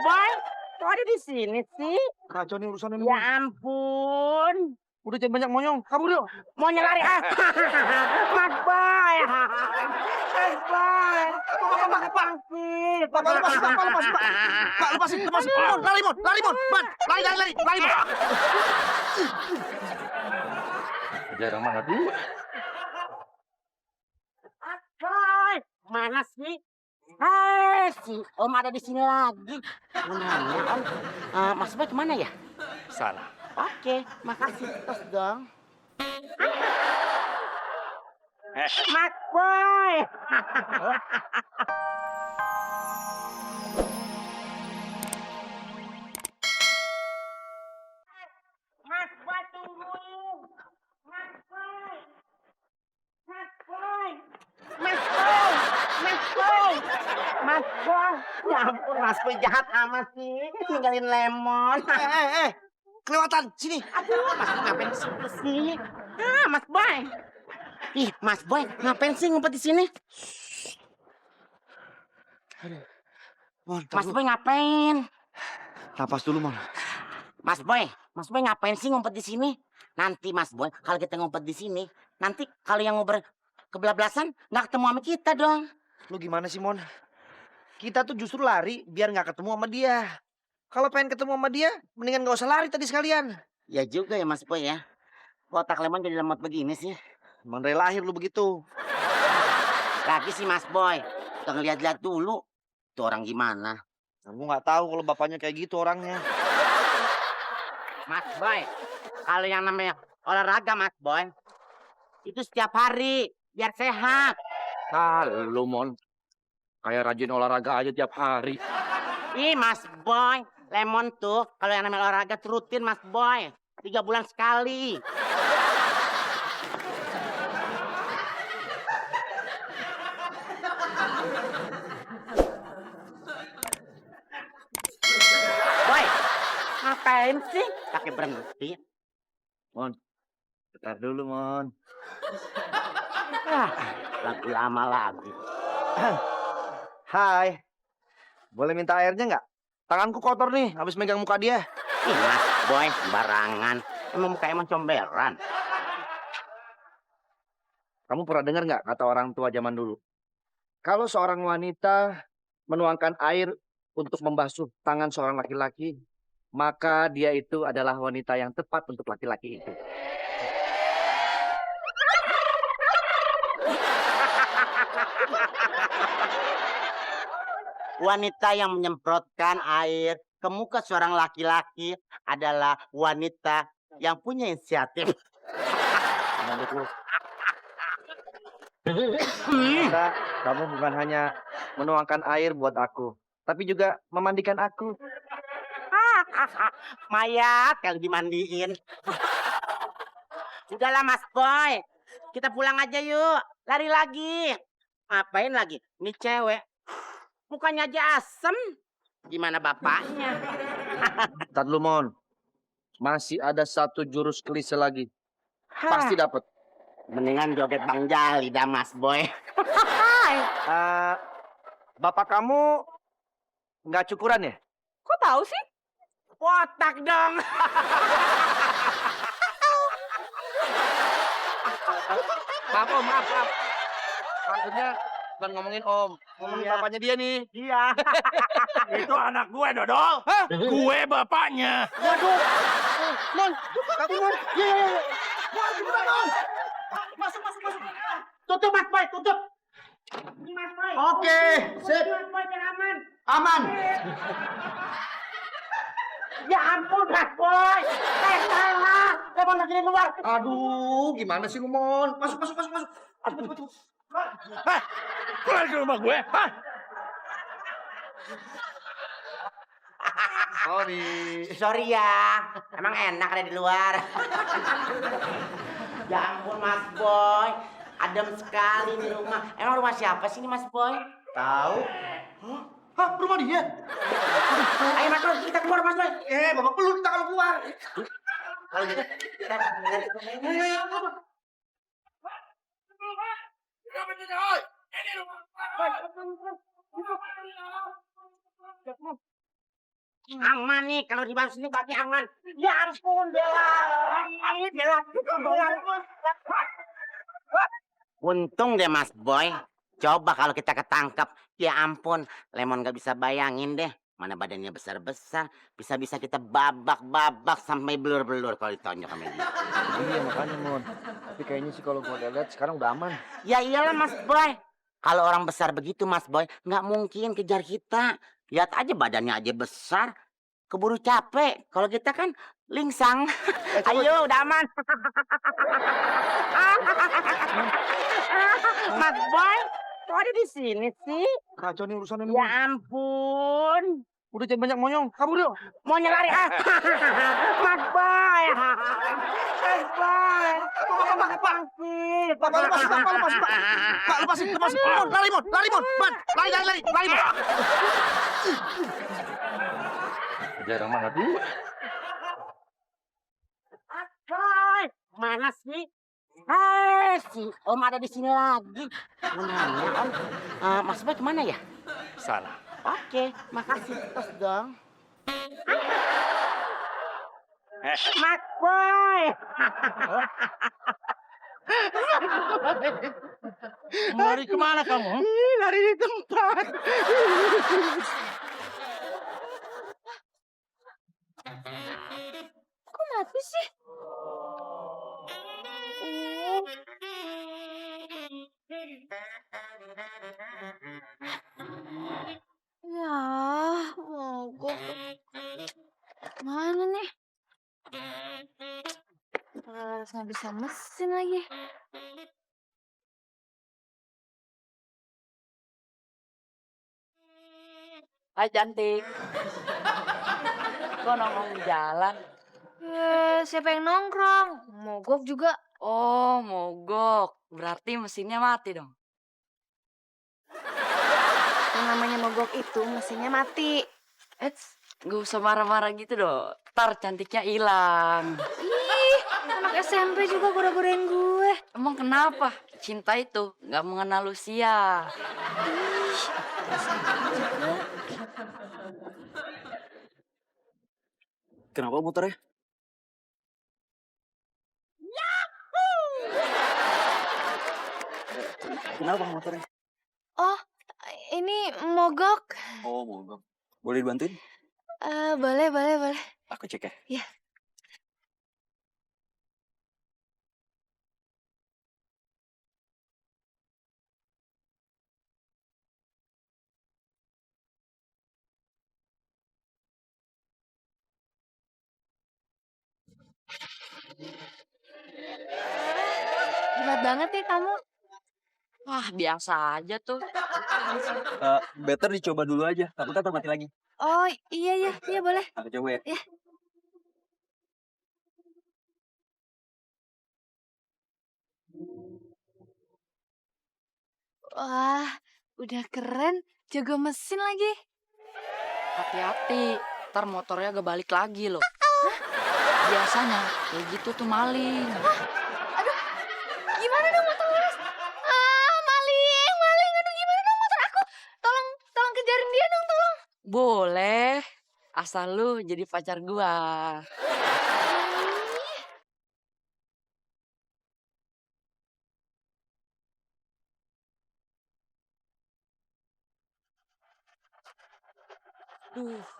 Boy, kok ada di sini sih? Kacau nih urusannya nih, Ya Mon. ampun. Udah jangan banyak monyong, kabur yuk. Mau nyelari ah. Mas Boy. Mas Boy. Pak, lepasin, Pak. Pak, lepasin. Mon, lari, Mon. Man, lari, Mon. Jarang banget dulu. Mas Boy. Mana sih? Si Om ada di sini lagi. Mana Om? Mas Boy kemana ya? Sana. Oke, makasih terus dong. Mas Boy. Mas Boy tungguin. Mas Boy. Mas Boy. Mas Boy. Mas Boy. Mas Boy. Ya ampun, Mas Boy jahat amat sih. Tinggalin lemon. Kelewatan, sini. Aduh, Mas Boy ngapain di situ sih? Mas Boy. Ih, Mas Boy, ngapain sih ngumpet di sini? Mon, Mas Boy ngapain? napas dulu, Mon. Mas Boy ngapain sih ngumpet di sini? Nanti Mas Boy, kalau kita ngumpet di sini, nanti kalau yang ngobrol kebelablasan nggak ketemu sama kita dong. Lu gimana sih, Mon? Kita tuh justru lari biar nggak ketemu sama dia. Kalau pengen ketemu sama dia, mendingan nggak usah lari tadi sekalian. Ya juga ya Mas Boy ya. Kotak lemon jadi lemot begini sih. Emang dari lahir lu begitu. Lagi sih Mas Boy, kita ngeliat-liat dulu. Itu orang gimana? Kamu nggak tahu kalau bapaknya kayak gitu orangnya. Mas Boy, kalau yang namanya olahraga Mas Boy, itu setiap hari biar sehat. Lu, Mon. Kayak rajin olahraga aja tiap hari. Ih Mas Boy, lemon tuh kalau yang namanya olahraga tuh rutin Mas Boy. 3 bulan sekali. Boy, ngapain sih? Pakai berhenti. Mon, bentar dulu, Mon. Lagu lama lagi. Hai. Boleh minta airnya nggak? Tanganku kotor nih, habis megang muka dia. Ih Mas Boy, sembarangan. Emang comberan. Kamu pernah dengar nggak kata orang tua zaman dulu? Kalau seorang wanita menuangkan air untuk membasuh tangan seorang laki-laki, maka dia itu adalah wanita yang tepat untuk laki-laki itu. Wanita yang menyemprotkan air ke muka seorang laki-laki adalah wanita yang punya inisiatif. Menurut lu? Ternyata kamu bukan hanya menuangkan air buat aku, tapi juga memandikan aku. Mayat kalau dimandiin. Udahlah Mas Boy, kita pulang aja yuk. Lari lagi. Ngapain lagi? Ini cewek. Mukanya aja asem. Gimana bapaknya? Ntar dulu, Mon. Masih ada satu jurus klise lagi. Pasti dapat. Mendingan joget Bang Jali dah Mas Boy. Bapak kamu nggak cukuran ya? Kok tahu sih? Botak dong. Maaf, Om, maaf. Maksudnya bukan ngomongin Om, ngomongin Iya. bapaknya dia nih. Iya. Itu anak gue, Dodol. Hah? Gue bapaknya. Waduh, Mon, kamu Mon. Iya. Mon, cepetan, Mon. Masuk. Tutup Mas Boy, tutup. Ini Mas Boy. Oke, sip. Mas Boy biar aman. Aman. Ya ampun Mas Boy. Salah. Lemon lagi di luar. Aduh, gimana sih lu, Mon? Masuk. Aduh. Hah? Keluar ke rumah gue. Hah? Sorry ya. Emang enak ada di luar. Ya ampun Mas Boy. Adem sekali di rumah. Emang rumah siapa sih ini Mas Boy? Tahu? Hah, rumah dia? Ayo Mas Boy, kita keluar Mas Boy. Bapak perlu kita kalau keluar. Kalau gitu, kita Ini rumah. Boy, Aman nih kalau di bawah sini berarti aman. Ya ampun Bella. Bella. Untung deh Mas Boy. Coba kalau kita ketangkap, ya ampun, Lemon gak bisa bayangin deh. Mana badannya besar-besar, bisa-bisa kita babak-babak sampai belur-belur kalau ditonjok sama dia. Iya makanya Mon. Tapi kayaknya sih kalau gua lihat sekarang udah aman. Ya iyalah Mas Boy. Kalau orang besar begitu Mas Boy, nggak mungkin kejar kita. Lihat aja badannya aja besar, keburu capek. Kalau kita kan lingsang. Ayo, udah aman. Mas Boy, kok ada di sini sih? Kacau nih urusannya nih. Ya Mon. ampun. Udah jangan banyak monyong. Kabur yuk. Mau nyelari ah. Mas Boy. Mas Boy. Pak, lepasin. Mon, lari Mon. Man, lari. Mon. Jarang banget. Boy, mana sih? Si Om ada di sini lagi. Mau nanya Om, Mas Boy kemana ya? Sana. Oke, makasih. Terus dong. Mas Boy. Lari kemana kamu? Lari di tempat. Kok mati sih? Ya, mogok. Mana nih? Harus ngabisin mesin lagi. Hai cantik. Kok nongkrong di jalan? Siapa yang nongkrong? Mogok juga. Oh, mogok. Berarti mesinnya mati dong. Yang namanya mogok itu mesinnya mati. Gak usah marah-marah gitu dong. Ntar cantiknya hilang. Ih, anak SMP juga goda-godain gue. Emang kenapa? Cinta itu gak mengenal usia. Kenapa motornya? Kenapa motornya? Oh, ini mogok. Oh, mogok. Boleh dibantuin? Boleh. Aku cek ya. Iya. Hebat banget nih kamu. Wah, biasa aja tuh. Better dicoba dulu aja. Takutnya mati lagi. Oh, iya boleh. Aku coba ya. Iya. Wah, udah keren. Jago mesin lagi. Hati-hati. Ntar motornya gak balik lagi loh. Biasanya kayak gitu tuh maling. Gimana dong motor Mas? Maling. Aduh, gimana dong motor aku? Tolong kejarin dia dong, tolong. Boleh. Asal lu jadi pacar gua.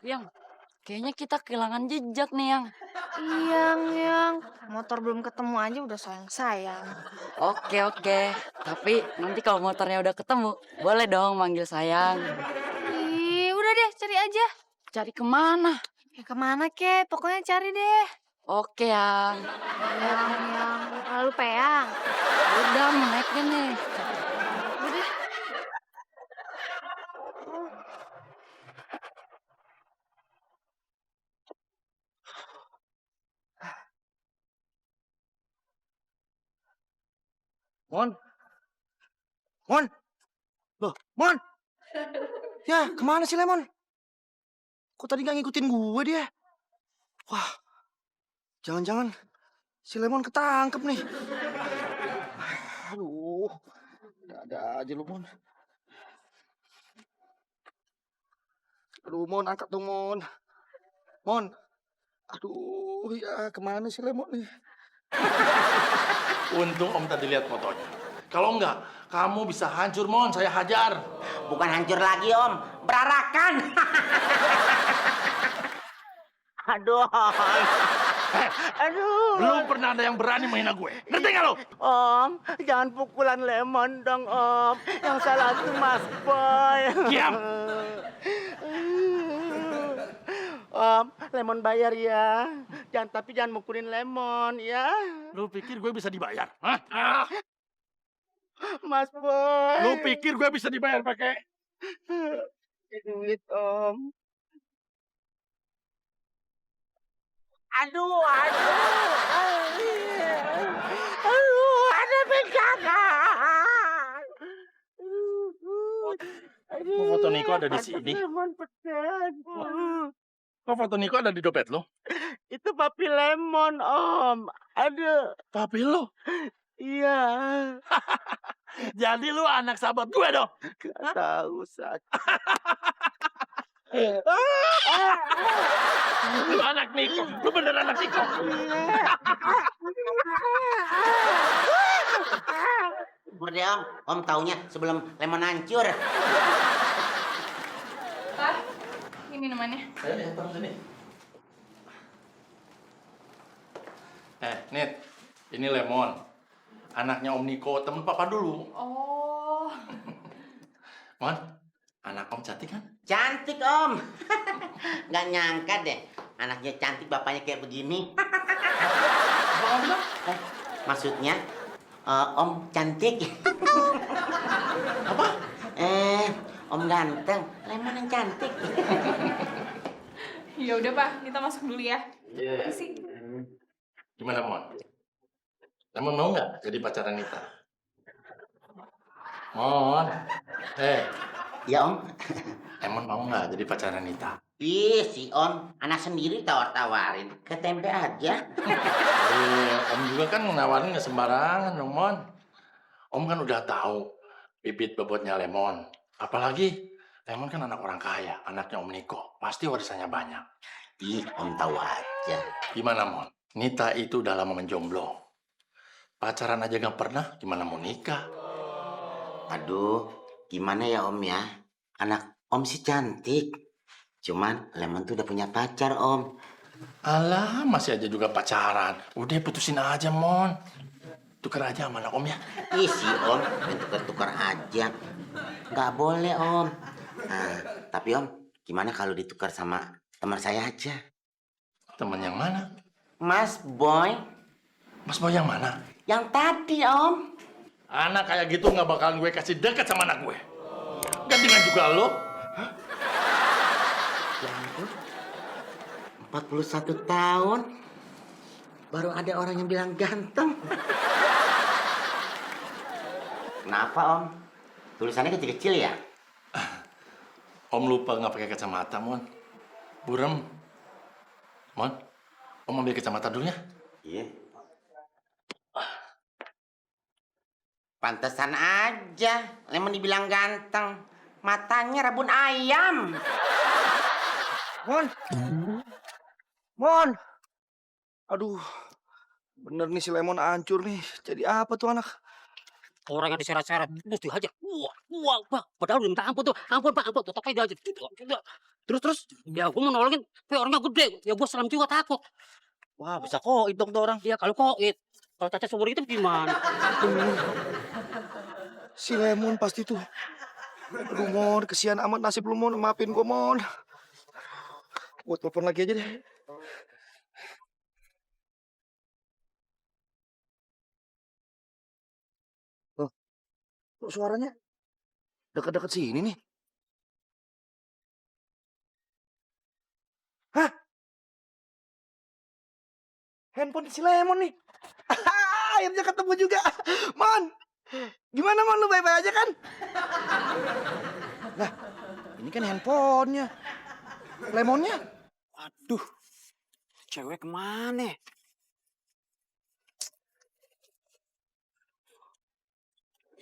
Yang kayaknya kita kehilangan jejak nih, Yang. Yang motor belum ketemu aja udah sayang. Oke. Tapi nanti kalau motornya udah ketemu, boleh dong manggil sayang. Ih, udah deh, cari aja. Cari kemana? Ya kemana kek? Pokoknya cari deh. Oke, Yang. Yang lalu peyang. Udah, mau naiknya nih. Udah. Mon. Loh, Mon. Ya, kemana sih Lemon? Kok tadi gak ngikutin gue dia? Wah, jangan-jangan si Lemon ketangkep nih. Aduh, ada aja lu, Mon. Aduh, Mon, angkat dong, Mon. Mon. Aduh, ya kemana sih Lemon nih? Untung Om tadi lihat fotonya. Kalau enggak, kamu bisa hancur, Mon. Saya hajar. Bukan hancur lagi, Om. Berarakan. Aduh, Om. Aduh. Belum pernah ada yang berani menghina gue. Ngerti nggak lo? Om, jangan pukulan Lemon dong, Om. Yang salah tuh Mas Boy. Diam. Om, Lemon bayar ya. Tapi jangan mukulin Lemon ya. Lu pikir gue bisa dibayar? Hah? Mas Boy. Lu pikir gue bisa dibayar pakai Duit, Om. Aduh, ada bencana. Kok foto Niko ada di sini? Lemon pedas. Kok foto Niko ada di dompet lo? Itu papi Lemon, Om. Aduh, Papi lo. iya. Jadi lu anak sahabat gue dong. Gak tahu, Sak. Lu anak Niko. Lu bener anak Niko. Udah, Om. Om taunya sebelum Lemon hancur. Pak, ini minumannya. Ayo, taruh sini. Nit. Ini Lemon. Anaknya Om Niko, temen papa dulu. Oh. Mon, anak Om cantik kan? Cantik, Om. Gak nyangka deh. Anaknya cantik, bapaknya kayak begini. Apa kamu bilang? Maksudnya, Om cantik. Apa? Om ganteng. Lemon yang cantik. Ya udah Pak, kita masuk dulu ya. Iya. Sih. Gimana, Mon? Lemon mau nggak jadi pacaran Nita? Mon. Ya, Om. Lemon mau nggak jadi pacaran Nita? Ih, si Om. Anak sendiri tawar-tawarin. Ke tempe aja. Om juga kan nawarin nggak sembarangan dong, Mon. Om kan udah tahu bibit bobotnya Lemon. Apalagi Lemon kan anak orang kaya, anaknya Om Niko. Pasti warisannya banyak. Ih, Om tahu aja. Gimana, Mon? Nita itu udah lama menjomblo. Pacaran aja gak pernah, gimana mau nikah? Aduh, gimana ya, Om ya? Anak Om sih cantik. Cuman Lemon tuh udah punya pacar, Om. Alah, masih aja juga pacaran. Udah putusin aja, Mon. Tukar aja sama anak Om ya. Ih, si Om, main tukar-tukar aja. Nggak boleh, Om. Nah, tapi Om, gimana kalau ditukar sama teman saya aja? Temen yang mana? Mas Boy. Mas Boy yang mana? Yang tadi, Om. Anak kayak gitu nggak bakalan gue kasih dekat sama anak gue. Gantian juga lo. Ya ampun. 41 tahun. Baru ada orang yang bilang ganteng. Kenapa, Om? Tulisannya kecil-kecil ya? Om lupa nggak pakai kacamata, Mon. Burem. Mon, Om ambil kacamata dulu ya. Iya. Pantesan aja Lemon dibilang ganteng. Matanya rabun ayam. Mon. Mon. Aduh. Bener nih si Lemon hancur nih. Jadi apa tuh anak? Orang yang diseret-seret terus dihajar. Wah, Pak. Padahal udah minta ampun tuh. Ampun, Pak, ampun. Tetap aja dihajar. Terus, ya gue mau nolongin. Tapi orangnya gede. Ya gue serem juga takut. Wah, bisa koit dong tuh orang. Ya kalau koit. Kalau cacat seumur itu gimana? Si Lemon pasti tuh. Aduh, Mon. Kesian amat nasib lu, Mon. Maafin gua, Mon. Gua telepon lagi aja deh. Loh, kok suaranya dekat-dekat sini nih? Hah? Handphone si Lemon nih. Akhirnya ketemu juga. Mon, gimana Mon? Lu baik-baik aja kan? Lah, ini kan handphonenya. Lemonnya? Waduh. Cewek kemana?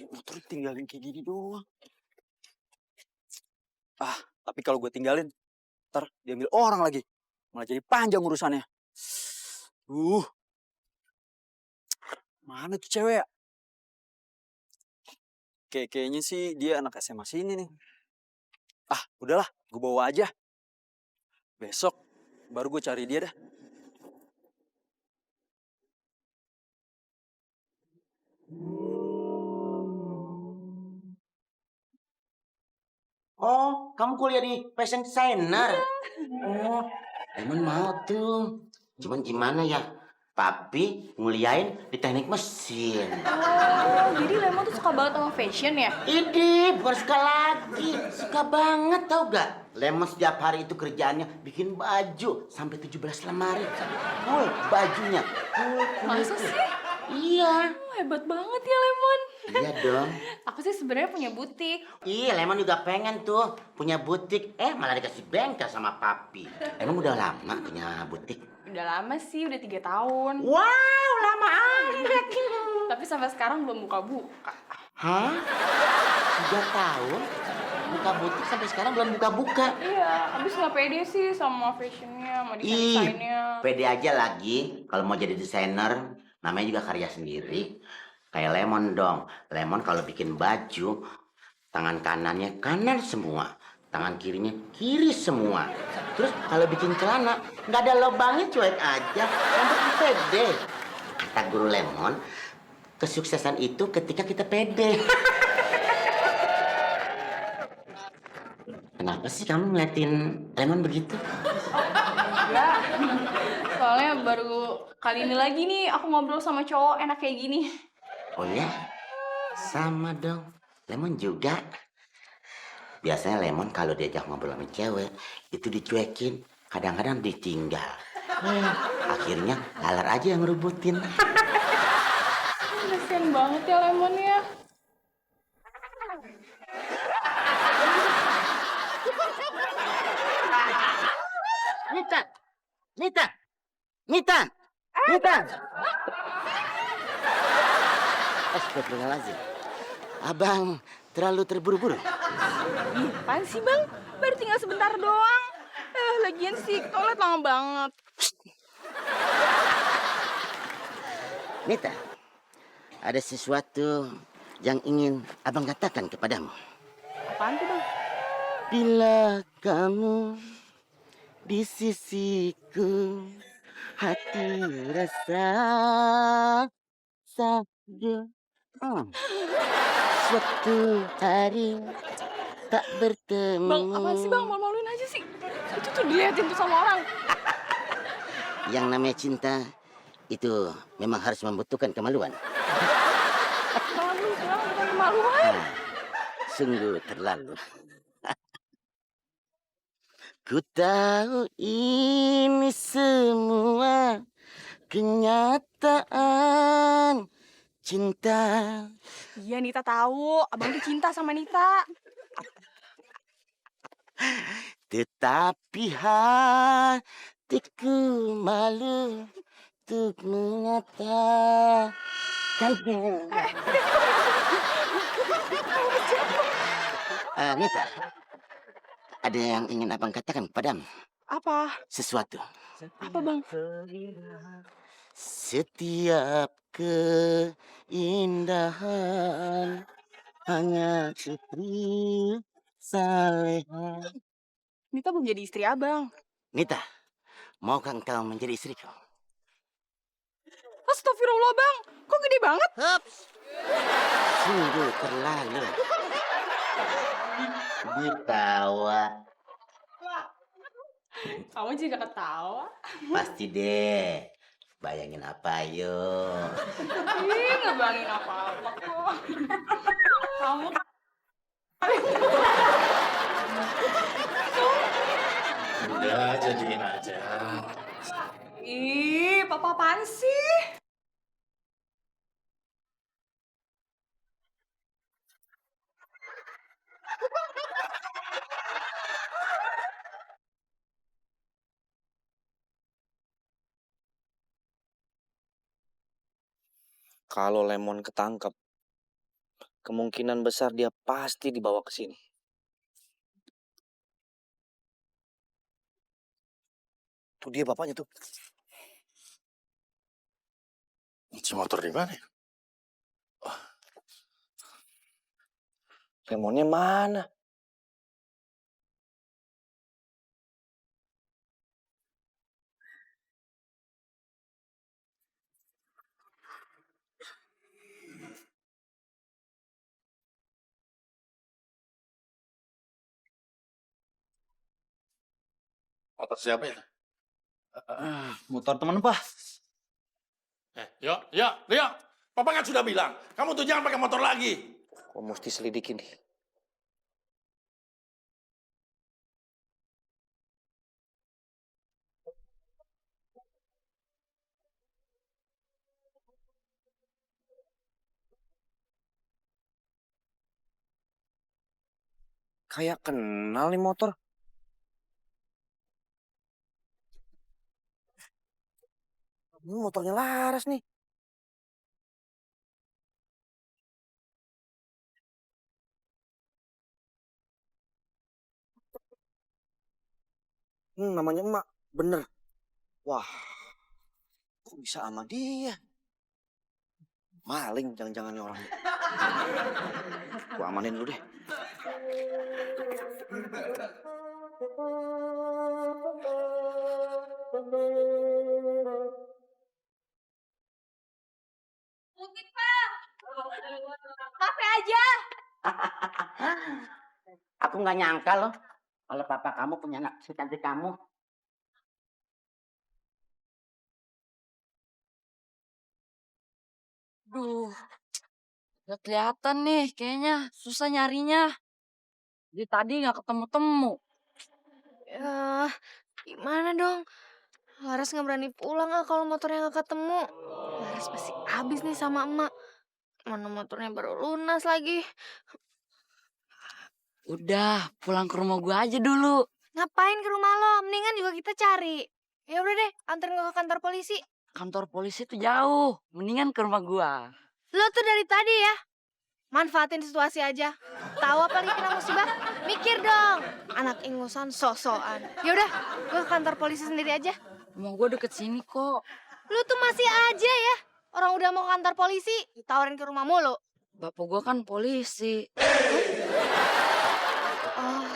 Motor tinggalin kayak gini doang. Tapi kalau gue tinggalin, ntar diambil orang lagi. Malah jadi panjang urusannya. Uh, mana tuh cewek ya? Kayaknya sih dia anak SMA sini nih. Ah, udahlah, gue bawa aja. Besok baru gue cari dia dah. Oh, kamu kuliah di fashion designer? Oh, emang mau tuh. Cuman gimana ya? Papi nguliain di teknik mesin. Oh, jadi Lemon tuh suka banget sama fashion ya? Ini bukan suka lagi, suka banget tau gak? Lemon setiap hari itu kerjaannya bikin baju sampai 17 lemari. Full bajunya, full. Masa sih? Iya, Oh, hebat banget ya Lemon. iya dong. Aku sih sebenarnya punya butik. Iya, Lemon juga pengen tuh punya butik. Malah dikasih bengkel sama papi. Emang udah lama punya butik? Udah lama sih, udah 3 tahun. Wow, lama amat. Tapi sampai sekarang belum buka-buka. Hah? 3 tahun? Buka butik sampai sekarang belum buka-buka. Iya, abis nggak pede sih sama fashionnya, sama desain-desainnya. Pede aja lagi. Kalau mau jadi desainer, namanya juga karya sendiri. Kayak Lemon dong. Lemon kalau bikin baju, tangan kanannya kanan semua. Tangan kirinya kiri semua. Terus kalau bikin celana, nggak ada lubangnya, cuek aja. Yang penting pede. Kata guru Lemon, kesuksesan itu ketika kita pede. Kenapa sih kamu ngeliatin Lemon begitu? Enggak, soalnya baru kali ini lagi nih aku ngobrol sama cowok enak kayak gini. Oh ya? Sama dong. Lemon juga. Biasanya Lemon kalau diajak ngobrol sama cewek, itu dicuekin. Kadang-kadang ditinggal. Akhirnya lalar aja yang ngerubutin. Kasian banget ya Lemon ya. Nita! Nita! Nita! Nita! Astagfirullahaladzim. Abang terlalu terburu-buru. Ih, apaan sih bang? Baru tinggal sebentar doang. Lagian sih ke toilet lama banget. Nita, ada sesuatu yang ingin abang katakan kepadamu. Apaan tuh bang? Bila kamu di sisiku, hati rasa saja. Suatu hari tak bertemu. Bang, apaan sih bang? Malu-maluin aja sih. Itu tuh diliatin tuh sama orang. Yang namanya cinta itu memang harus membutuhkan kemaluan. Malu bang, bukan kemaluan. Sungguh terlalu. Ku tahu ini semua kenyataan cinta. Iya Nita tahu, abang tuh cinta sama Nita. Tetapi hatiku malu untuk mengatakan. Nita, ada yang ingin abang katakan kepadamu. Apa? Sesuatu. Apa bang? Setiap keindahan hanya Putri Saleha. Nita belum jadi istri abang. Nita, maukah engkau menjadi istriku? Astagfirullah bang, kok gede banget? Sungguh terlalu. Ditawa. Kamu juga ketawa. Pasti deh. Bayangin apa yuk? Ih, nggak bayangin apa-apa kok. Kamu Udah, jadiin aja. Ih, papa apaan sih? Kalau Lemon ketangkep, kemungkinan besar dia pasti dibawa ke sini. Tuh dia bapaknya tuh. Si motor di mana ya? Lemonnya mana? Motor siapa ya? Motor temen Pak. Rio. Papa kan sudah bilang, kamu tuh jangan pakai motor lagi. Kok mesti selidikin nih? Kayak kenal nih motor. Ini motornya Laras nih. Namanya Emak. Bener. Wah, kok bisa sama dia? Maling jangan-jangan nih orangnya. Gua amanin dulu deh. Putih, Pak. Kafe aja. Aku nggak nyangka loh kalau papa kamu punya anak secantik kamu. Duh, gak kelihatan nih kayaknya. Susah nyarinya. Jadi tadi gak ketemu-temu. Ya, gimana dong? Laras nggak berani pulang kalau motornya nggak ketemu. Laras pasti habis nih sama emak. Mana motornya baru lunas lagi. Udah, pulang ke rumah gua aja dulu. Ngapain ke rumah lo? Mendingan juga kita cari. Ya udah deh, anterin gua ke kantor polisi. Kantor polisi tuh jauh. Mendingan ke rumah gua. Lo tuh dari tadi ya, manfaatin situasi aja. Tahu apa lagi kena musibah? Mikir dong. Anak ingusan sok-sokan. Ya udah, gua ke kantor polisi sendiri aja. Rumah gua deket sini kok. Lu tuh masih aja ya. Orang udah mau ke kantor polisi, ditawarin ke rumah mulu. Bapak gua kan polisi. Oh,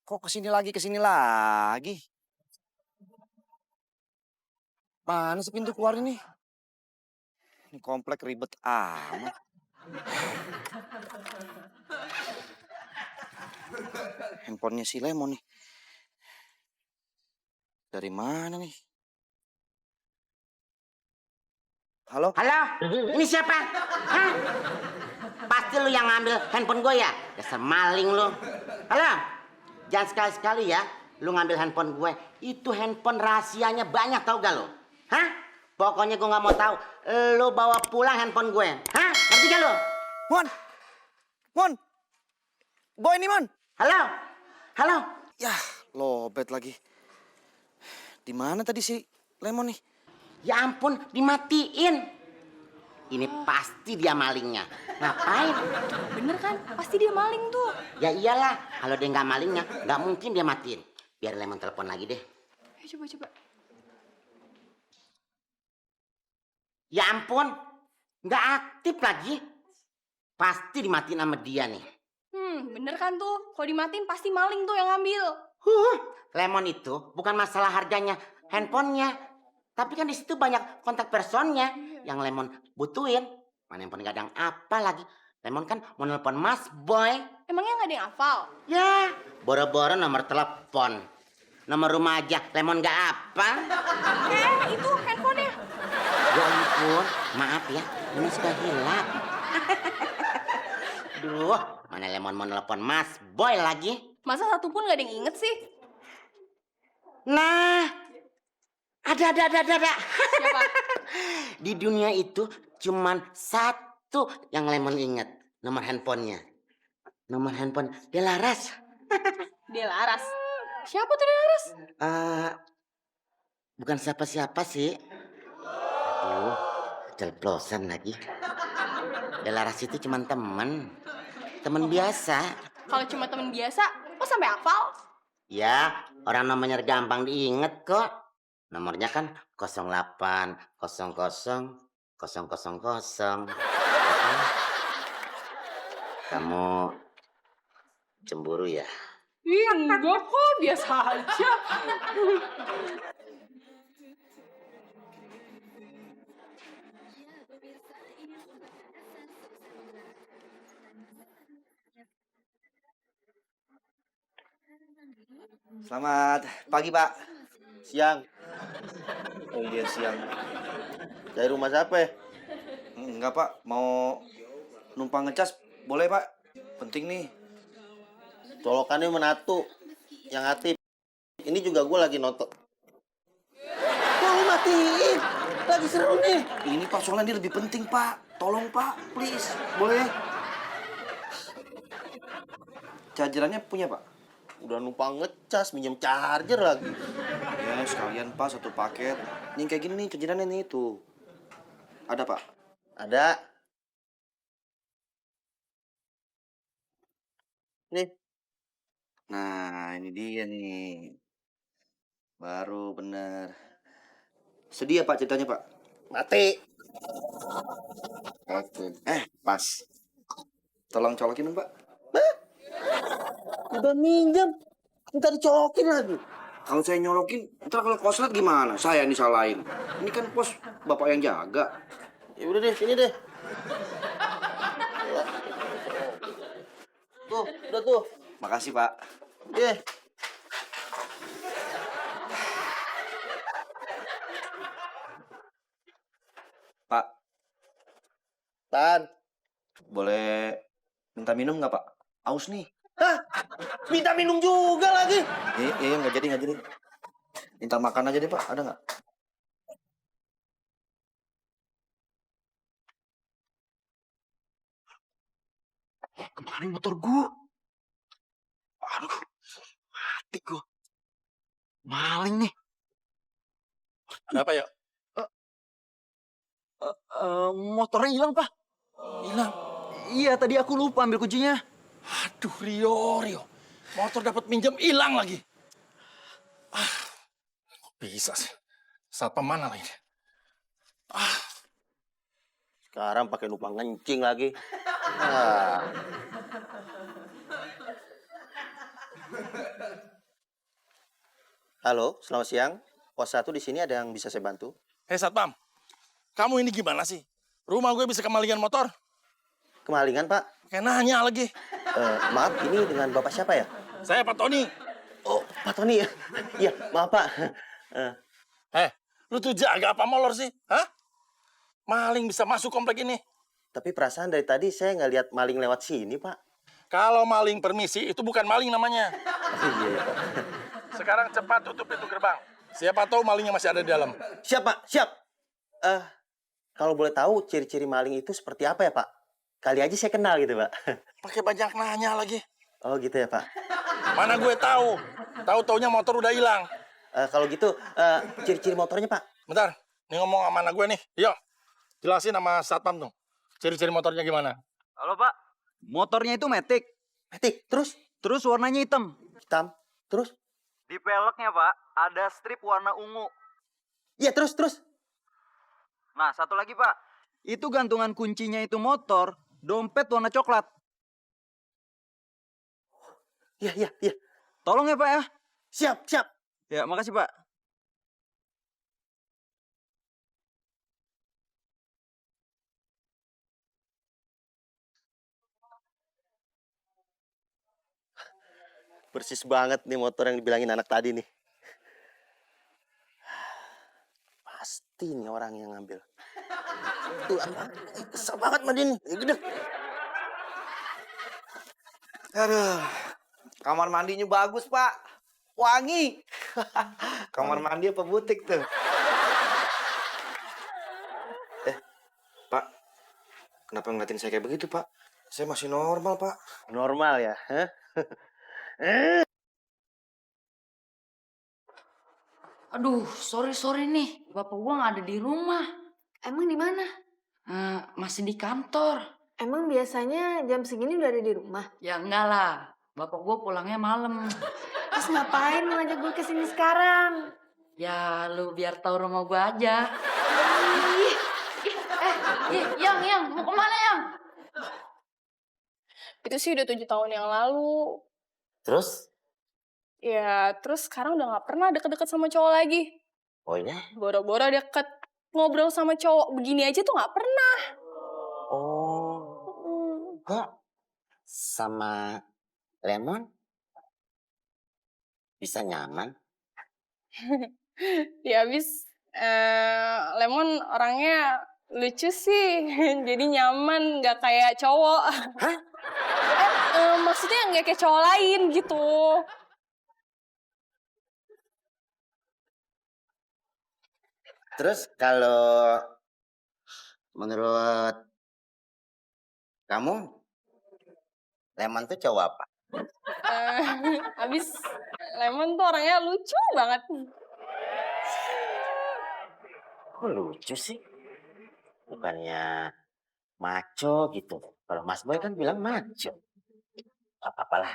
Kok kesini lagi? Mana sih pintu keluar ini? Ini komplek ribet amat. Handphonenya si Lemon nih. Dari mana nih? Halo? Halo, ini siapa? Hah? Pasti lu yang ngambil handphone gue ya? Dasar maling lu. Halo, jangan sekali-sekali ya lu ngambil handphone gue. Itu handphone rahasianya banyak, tau gak lu? Hah? Pokoknya gue gak mau tahu. Lu bawa pulang handphone gue. Hah? Ngerti gak lu? Mon! Boy ini, Mon! Halo? Yah, lobet lagi. Di mana tadi si Lemon nih? Ya ampun, dimatiin. Ini pasti dia malingnya. Ngapain? Bener kan? Pasti dia maling tuh. Ya iyalah, kalau dia nggak malingnya, nggak mungkin dia matiin. Biar Lemon telepon lagi deh. Coba. Ya ampun, nggak aktif lagi. Pasti dimatiin sama dia nih. Bener kan tuh. Kalau dimatiin pasti maling tuh yang ngambil. Lemon itu bukan masalah harganya handphonenya, tapi kan di situ banyak kontak personnya yang Lemon butuhin. Mana handphone gadang apa lagi? Lemon kan mau nelpon Mas Boy. Emangnya nggak ada yang hafal? Ya, boro-boro nomor telepon, nomor rumah aja Lemon nggak apa. Itu handphonenya. Ya ampun, maaf ya, ini sudah hilang. Duh, mana Lemon mau nelpon Mas Boy lagi? Masa satu pun nggak ada yang inget sih? Nah, ada. Siapa? Di dunia itu cuman satu yang Lemon inget, nomor handphonenya. Nomor handphone Delaras. Delaras. Siapa tuh Delaras? Bukan siapa-siapa sih. Aduh, keceplosan lagi. Delaras itu cuman temen biasa. Kalau cuma temen biasa, kok sampai hafal? Ya, orang namanya gampang diinget kok. Nomornya kan 0800 000. Kamu cemburu ya? Ih, enggak kok, biasa aja. Selamat pagi, Pak. Siang. Oh iya, siang. Dari rumah siapa ya? Enggak, Pak. Mau numpang ngecas. Boleh, Pak. Penting nih. Colokannya menatu. Yang aktif. Ini juga gue lagi nonton. Kok lu matiin? Lagi seru nih. Ini Pak, soalnya ini lebih penting, Pak. Tolong, Pak. Please. Boleh? Chargerannya punya, Pak? Udah numpang ngecas, minjem charger lagi. Ya, sekalian Pak, satu paket. Nih kayak gini nih, chargerannya nih tuh. Ada, Pak? Ada. Nih. Nah, ini dia nih. Baru bener. Sedih ya, Pak, ceritanya, Pak? Mati. Oke. Pas. Tolong colokin, Pak. Udah minjem, minta dicolokin lagi. Kalau saya nyolokin, ntar kalau koslet gimana? Saya yang disalahin. Ini kan pos bapak yang jaga. Ya udah deh, sini deh. Tuh, udah tuh. Makasih, Pak. Deh. Pak. Tan. Boleh minta minum nggak, Pak? Aus nih. Hah? Minta minum juga lagi? Iya, nggak jadi. Minta makan aja deh, Pak. Ada nggak? Kemarin motor gua. Aduh, mati gua. Maling nih. Ada apa ya? Motornya hilang, Pak. Hilang. Iya, tadi aku lupa ambil kuncinya. Aduh, Rio. Motor dapat minjem hilang lagi. Kok bisa sih? Satpam mana lagi? Sekarang pakai numpang ngencing lagi. Halo, selamat siang. Pos 1 di sini ada yang bisa saya bantu? Hei Satpam, kamu ini gimana sih? Rumah gue bisa kemalingan motor? Kemalingan, Pak? Kayak nanya lagi. Maaf, ini dengan Bapak siapa ya? Saya Pak Tony. Oh, Pak Tony ya? Iya, maaf, Pak. Lu tuh jaga apa molor sih? Hah? Maling bisa masuk komplek ini. Tapi perasaan dari tadi saya nggak lihat maling lewat sini, Pak. Kalau maling permisi, itu bukan maling namanya. Iya, Pak. Sekarang cepat tutup pintu gerbang. Siapa tahu malingnya masih ada di dalam. Siap, Pak. Siap. Kalau boleh tahu ciri-ciri maling itu seperti apa ya, Pak? Kali aja saya kenal gitu, Pak. Pakai banyak nanya lagi. Oh, gitu ya, Pak. Mana gue tahu. Tahu-taunya motor udah hilang. Kalau gitu, ciri-ciri motornya, Pak? Bentar, ini ngomong sama anak gue nih. Yuk, jelasin sama Satpam tuh. Ciri-ciri motornya gimana? Halo, Pak. Motornya itu Matic. Matic, terus? Terus warnanya hitam. Hitam, terus? Di peleknya, Pak, ada strip warna ungu. Iya, terus. Nah, satu lagi, Pak. Itu gantungan kuncinya itu motor, dompet warna coklat. Iya. Tolong ya, Pak ya. Siap. Ya, makasih, Pak. Persis banget nih motor yang dibilangin anak tadi nih. Pasti nih orang yang ngambil. Tuh, kesel banget sama dia nih. Gede. Aduh, kamar mandinya bagus, Pak. Wangi. Kamar mandi apa butik tuh? Pak. Kenapa ngeliatin saya kayak begitu, Pak? Saya masih normal, Pak. Normal ya? Hah? Aduh, sorry nih. Bapak gua nggak ada di rumah. Emang di mana? Masih di kantor. Emang biasanya jam segini udah ada di rumah? Ya enggak lah. bapak gue pulangnya malam. Terus ngapain lu ngajak gue kesini sekarang? Ya lu biar tahu rumah gue aja. Yang, mau kemana, Yang? Itu sih udah 7 tahun yang lalu. Terus? Ya, terus sekarang udah gak pernah deket-deket sama cowok lagi. Oh ya? Boro-boro deket. Ngobrol sama cowok begini aja tuh gak pernah. Oh, kok sama Lemon bisa nyaman? Ya abis Lemon orangnya lucu sih. Jadi nyaman, gak kayak cowok. Hah? Maksudnya gak kayak cowok lain gitu. Terus kalau menurut kamu, Lemon tuh cowok apa? Abis Lemon tuh orangnya lucu banget. Kok lucu sih? Bukannya maco gitu. Kalau Mas Boy kan bilang maco. Gak apa-apa lah.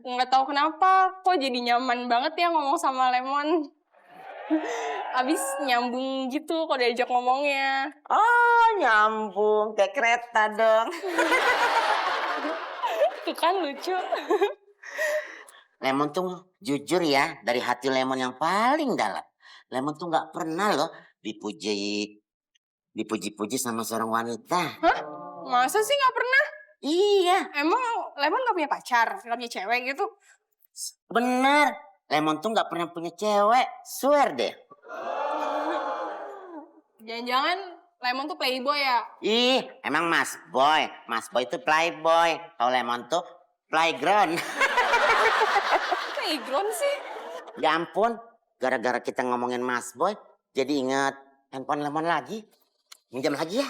Nggak tahu kenapa kok jadi nyaman banget ya ngomong sama Lemon. Abis nyambung gitu kalau diajak ngomongnya. Oh, nyambung kayak kereta dong. Tuh kan lucu. Lemon tuh jujur ya, dari hati Lemon yang paling dalam. Lemon tuh nggak pernah loh dipuji-puji sama seorang wanita. Hah? Masa sih nggak pernah? Iya, Emang Lemon nggak punya pacar? Nggak punya cewek gitu? bener. Lemon tuh nggak pernah punya cewek, swear deh. Jangan-jangan Lemon tuh playboy ya? Ih, emang Mas Boy itu playboy. Kalau Lemon tuh playground. Playground sih? Ya ampun, gara-gara kita ngomongin Mas Boy, jadi ingat handphone Lemon lagi. Minjam lagi ya.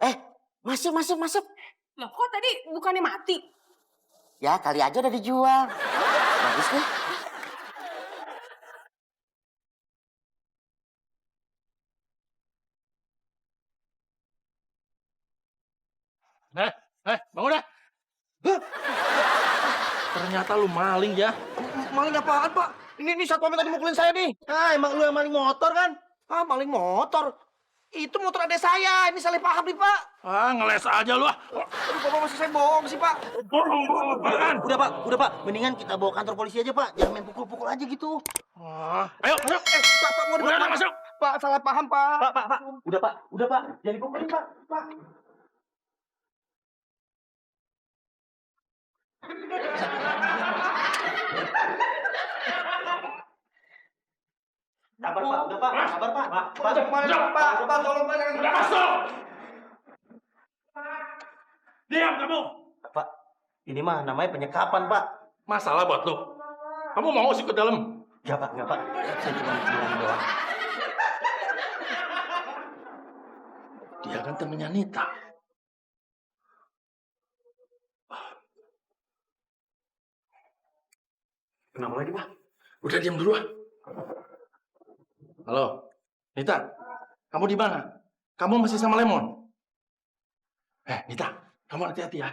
Hah? Masuk. Loh kok tadi bukannya mati? Ya, kali aja udah dijual. Bagus nih. Bangun dah. Ternyata lu maling ya. Maling apaan, Pak? Ini satpam tadi mukulin saya nih. Ah, emang lu yang maling motor kan? Ah, maling motor. Itu motor adek saya. Ini salah paham nih, Pak. Ah, ngeles aja lu ah. Aduh, Bapak masa saya bohong sih, Pak? Bohong apaan? Udah, Pak. Mendingan kita bawa kantor polisi aja, Pak. Jangan main pukul-pukul aja gitu. Ayo, masuk. Pak, mau Udah, dibawa. masuk. Pak, salah paham, Pak. Pak. Udah, Pak. Jangan dipukulin, Pak. Sabar, Pak. Udah, Pak. Sabar, Pak. Pak, tolong, Pak. Udah masuk. Diam kamu. Pak, ini mah namanya penyekapan, Pak. Masalah buat lu. Kamu mau sih ke dalam? Enggak, Pak. Saya cuma bilang doang. Dia kan temennya Nita. Kenapa lagi, Pak? Udah diam dulu ah. Halo, Nita. Kamu di mana? Kamu masih sama Lemon? Nita, kamu hati-hati ya.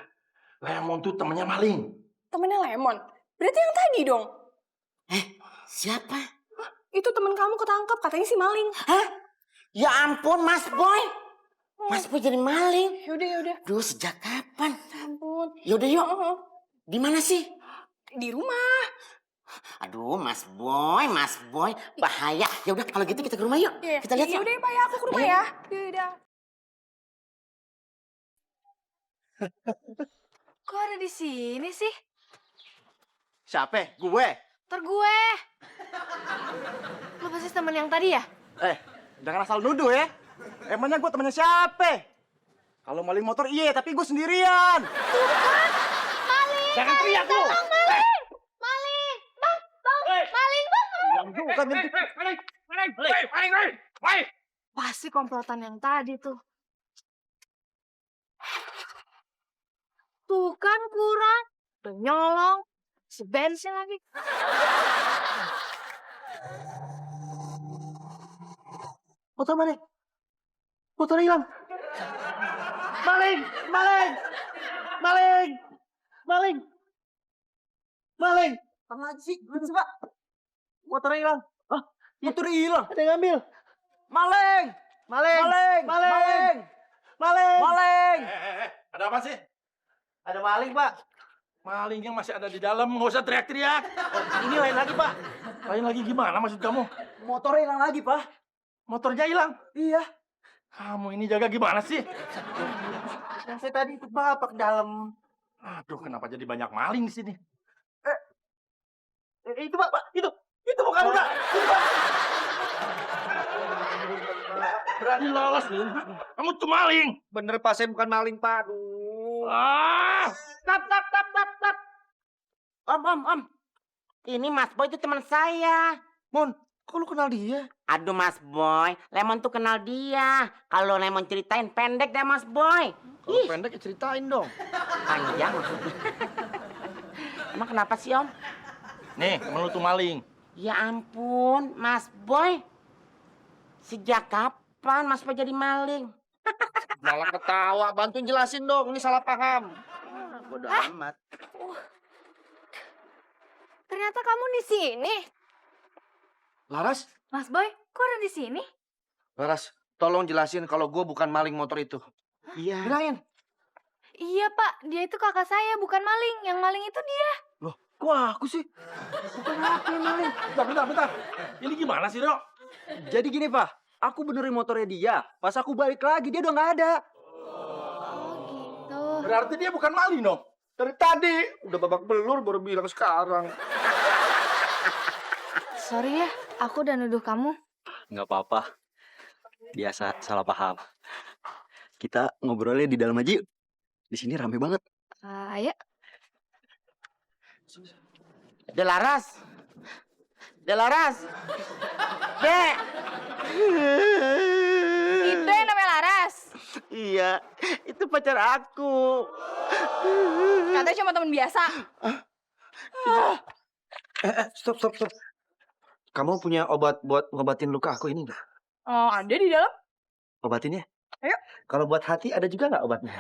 Lemon tuh temennya maling. Temennya Lemon? Berarti yang tadi dong? Siapa? Itu temen kamu ketangkep, katanya si maling. Hah? Ya ampun, Mas Boy. Mas Boy jadi maling. Yaudah. Duh, sejak kapan? Ampun. Yaudah yuk. Di mana sih? Di rumah. Aduh, Mas Boy, bahaya. Ya udah, kalau gitu kita ke rumah yuk. Iya. Kita lihat yuk. Yaudah ya Pak ya, aku ke rumah ya. Yaudah. Kok ada di sini sih? Siapa? Gue. Ntar gue. Lu pasti temen yang tadi ya? Jangan asal nuduh ya. Emangnya gue temannya siapa? Kalau maling motor iya, tapi gue sendirian. Maling! Jangan teriak lu. Maling! Bang! Maling, Bang! Bukan Maling. Pasti komplotan yang tadi tuh. Tuh kan kurang. Udah nyolong. Si bensin lagi. Motor mana? Motornya hilang. Maling! Maling! Maling! Maling! Maling! Apa sih? Gimana sih, Pak? Motornya hilang. Motornya hilang. Ada yang ngambil. Maling! Maling! Maling! Maling! Maling! Maling! Ada apa sih? Ada maling, Pak. Malingnya masih ada di dalam, nggak usah teriak-teriak. Ini lain lagi, Pak. Lain lagi gimana maksud kamu? Motornya hilang lagi, Pak. Motornya hilang. Iya. Kamu ini jaga gimana sih? Yang saya tadi ikut Bapak ke dalam. Aduh, kenapa jadi banyak maling di sini? Itu, Pak. Itu bukan udah. Berani lolos nih. Kamu tuh maling. Bener, Pak. Saya bukan maling, Pak. Aduh. Ah! Tap. Om. Ini Mas Boy itu teman saya. Mon, kok lu kenal dia? Aduh Mas Boy, Lemon tuh kenal dia. Kalau Lemon ceritain pendek deh Mas Boy. Kalau pendek ceritain dong. Panjang maksudnya. Emang kenapa sih Om? Nih, temen lu tuh maling. Ya ampun, Mas Boy. Sejak kapan Mas Boy jadi maling? Malah ketawa. Bantuin jelasin dong. Ini salah paham. Bodoh amat. Ternyata kamu di sini. Laras? Mas Boy, kok ada di sini? Laras, tolong jelasin kalau gue bukan maling motor itu. Iya. Bilangin. Iya, Pak. Dia itu kakak saya, bukan maling. Yang maling itu dia. Loh, kok aku sih? Bukan aku yang maling. Bentar. Ini gimana sih, Dok? Jadi gini, Pak. Aku benerin motornya dia. Pas aku balik lagi, dia udah nggak ada. Oh, gitu. Berarti dia bukan maling dong. Dari tadi. Udah babak belur baru bilang sekarang. Sorry ya, aku udah nuduh kamu. Nggak apa-apa. Biasa salah paham. Kita ngobrolnya di dalam aja yuk. Di sini rame banget. Ayo. Delaras. Dek. Itu yang namanya Laras. Iya, itu pacar aku. Katanya cuma teman biasa. Stop. Kamu punya obat buat ngobatin luka aku ini nggak? Oh, ada di dalam. Obatin ya? Ayo. Kalau buat hati ada juga nggak obatnya?